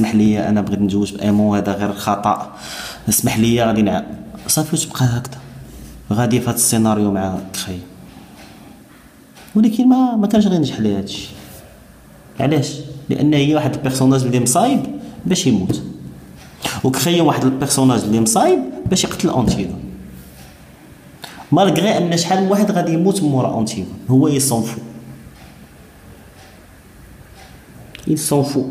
اسمح لي انا بغيت نتزوج بايمون، هذا غير خطا، اسمح لي غادي صافي وتبقى هكذا غادي في هذا السيناريو مع كخي. ولكن ما كانش غينجح ليها هادشي. علاش؟ لان هي واحد البيرسوناج اللي مصايب باش يموت، وكخيم واحد البيرسوناج اللي مصايب باش يقتل اونتيغون، مالغري ان شحال من واحد غادي يموت من مورا اونتيغون، هو يصنفو يصنفو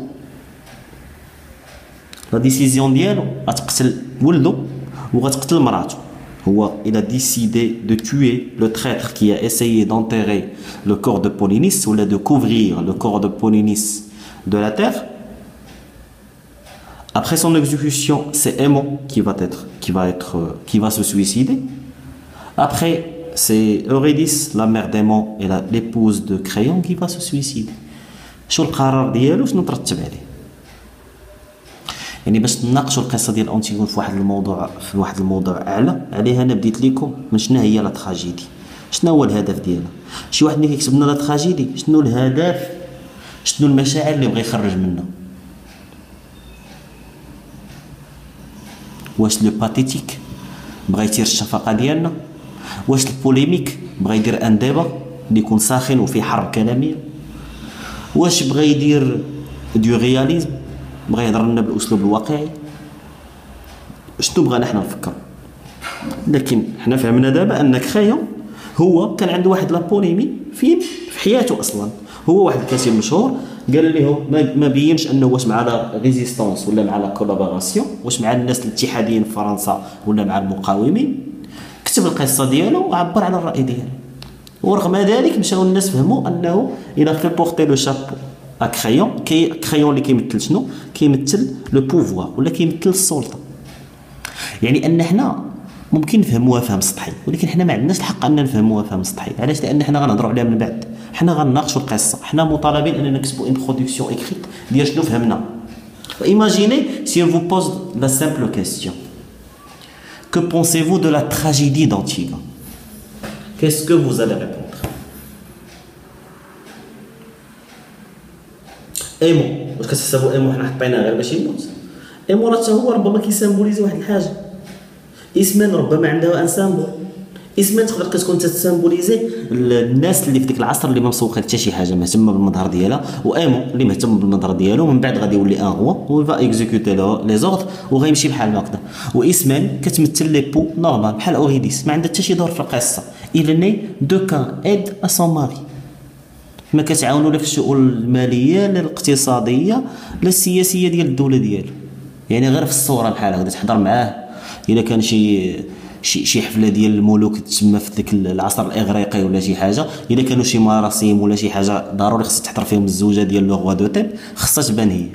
لا ديسيزيون ديالو غتقتل ولدو وغتقتل مراته. هو il a décidé de tuer le traître qui a essayé d'enterrer le corps de Polynice ou de couvrir le corps de Polynice de la terre. Après son exécution, c'est Aimon qui va se suicider. Après, c'est Eurydice, la mère d'Aimon et l'épouse de Créon qui va se suicider. شو القرار ديالو شنو ترتب عليه؟ يعني باش نناقشوا القصه ديال اونتيغون في واحد الموضوع اعلى عليها، انا بديت لكم من شنو هي لا تراجيدي، شنو هو الهدف ديالها. شي واحد ملي كيكتب لنا لا تراجيدي شنو الهدف، شنو المشاعر اللي بغى يخرج منها؟ واش لو باتيتيك بغى يثير الشفقه ديالنا، واش البوليميك بغى يدير ان ديبا اللي يكون ساخن وفيه حرب كلاميه، واش بغى يدير دو رياليزم بغى يهضر لنا بالاسلوب الواقعي، شنو بغانا حنا نفكر. لكن حنا فهمنا دابا ان كخيون هو كان عنده واحد لا بوليمي في حياته اصلا. هو واحد الكاتب مشهور قال لهم ما بينش انه واش مع لا ريزيستانس ولا مع لا كولابوراسيون، واش مع الناس الاتحاديين في فرنسا ولا مع المقاومين. كتب القصه ديالو وعبر على الراي ديالو، ورغم ذلك مشاو الناس فهموا انه الى في بورتي لو شابو ا كريون. كريون اللي كيمثل شنو؟ كيمثل لو بوفوار ولا كيمثل السلطه. يعني ان حنا ممكن نفهموها فهم سطحي، ولكن حنا ما عندناش الحق ان نفهموها فهم سطحي. علاش؟ لان حنا غنهضروا عليها من بعد، حنا غنناقشوا القصه، حنا مطالبين اننا نكتبوا ان برودكسيون اكريت ديال شنو فهمنا. Imaginez si on vous pose la simple question: que pensez-vous de la tragédie d'Antigone? Qu'est-ce que vous allez répondre? ايمون، واش كتحسبوا ايمون حنا حطيناه غير باش يموت؟ ايمون راه هو ربما كيسامبوليزي واحد الحاجه. اسمان ربما عندها ان سامبول. اسمان تقدر كتكون تسامبوليزي الناس اللي في ديك العصر اللي ما مسوقه حتى شي حاجه، مهتمه بالمظهر ديالها، وايمون اللي مهتم بالمظهر ديالو من بعد غادي يولي ان روا و فا اكزيكوتي لي زوردر وغيمشي بحال هكذا. واسمان كتمثل لي بو نورمال بحال اوريديس، ما عندها حتى شي دور في القصه. il ني دو كان ايد ا سون ماري، ما كتعاونوا لا في الشؤون الماليه لا الاقتصاديه لا السياسيه ديال الدوله ديالو. يعني غير في الصوره بحال هكذا تحضر معاه الا كان شي حفله ديال الملوك تسمى في ذاك العصر الاغريقي ولا شي حاجه، الا كانوا شي مراسم ولا شي حاجه ضروري خصها تحضر فيهم الزوجه ديال لو روا دو تيب، خصها تبان هي،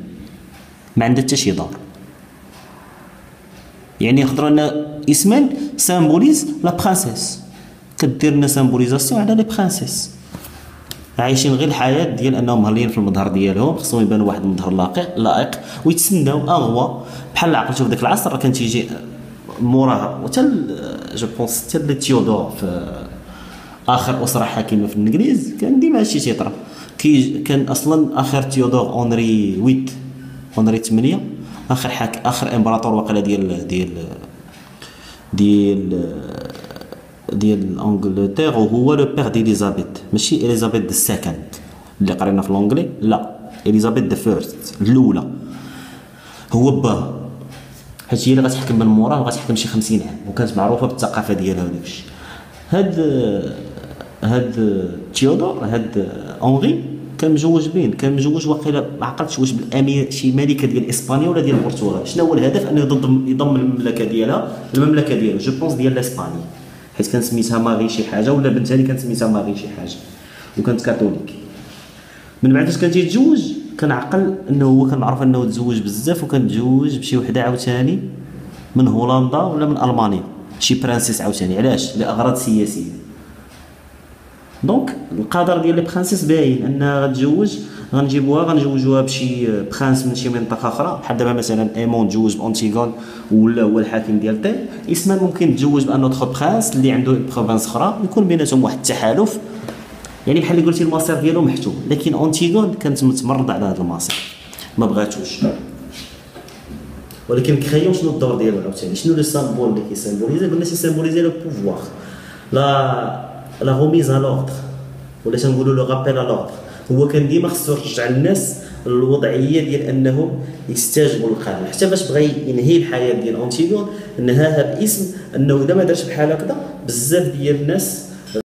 ما عندها حتى شي دور. يعني يقدروا لنا اسمان سامبوليز لا برانسيس، كدير لنا سامبوليزاسيون على لي برانسيس عايشين غير الحياه ديال انهم مهلين في المظهر ديالهم، خصهم يبانوا واحد المظهر لائق ويتسناو اغوا بحال عقلتو في ذاك العصر. راه كان تيجي موراها حتى جو بونس حتى تيودور في اخر اسره حاكمه في الانجليز كان ديما هادشي تيطرا. كان اصلا اخر تيودور اونري 8 اخر امبراطور وقيله ديال انجلترا، وهو لو بير ديليزابيث، ماشي اليزابيث السكند اللي قرينا في لونجلي، لا اليزابيث ذا فيرست الاولى. هو باه حيت هي اللي غتحكم من موراه وغتحكم شي 50 عام، وكانت معروفه بالثقافه ديالها وداكشي. هاد تيودور هاد اونغي كان مجوج واقيلا ما عقلتش واش بالامير شي ملكه ديال اسبانيا ولا ديال البرتغال. شنو هو الهدف؟ انه يضم المملكه ديالو جو بونس ديال اسبانيا، حيت كان سميتها ماري شي حاجه ولا بنتها اللي كانت سميتها ماري شي حاجه وكانت كاثوليك. من بعد فاش كان تيتزوج كان عقل انه هو كان معروف انه تزوج بزاف، وكان تزوج بشي وحده عاوتاني من هولندا ولا من المانيا، شي برانسيس عاوتاني. علاش؟ لاغراض سياسيه. دونك القدر ديال لي برانسيس باين انها غتزوج، غنجوجوها بشي برانس من شي منطقه اخرى. بحال دابا مثلا ايمون تزوج بانتيغون ولا هو الحاكم ديال تيل، اسمان ممكن تزوج بان اوتر برانس اللي عنده بروفانس اخرى، يكون بيناتهم واحد التحالف. يعني بحال اللي قلتي المصير ديالو محتوم، لكن انتيغون كانت متمرده على هذا المصير ما بغاتوش. ولكن كريون شنو الدور ديالو عاوتاني؟ شنو لو سامبول اللي كيسيمبوليزي؟ قلنا سيمبوليزي لو بوفوار، لا غوميز ا لوردر، ولا تنقولوا لو رابيل ا لوردر. هو كان ديما خصو يرجع الناس للوضعيه ديال انهم يستجيبوا للقانون. حتى باش بغى ينهي الحياه ديال انتيغون نهاها باسم انه اذا ما دارش بحال هكذا بزاف ديال الناس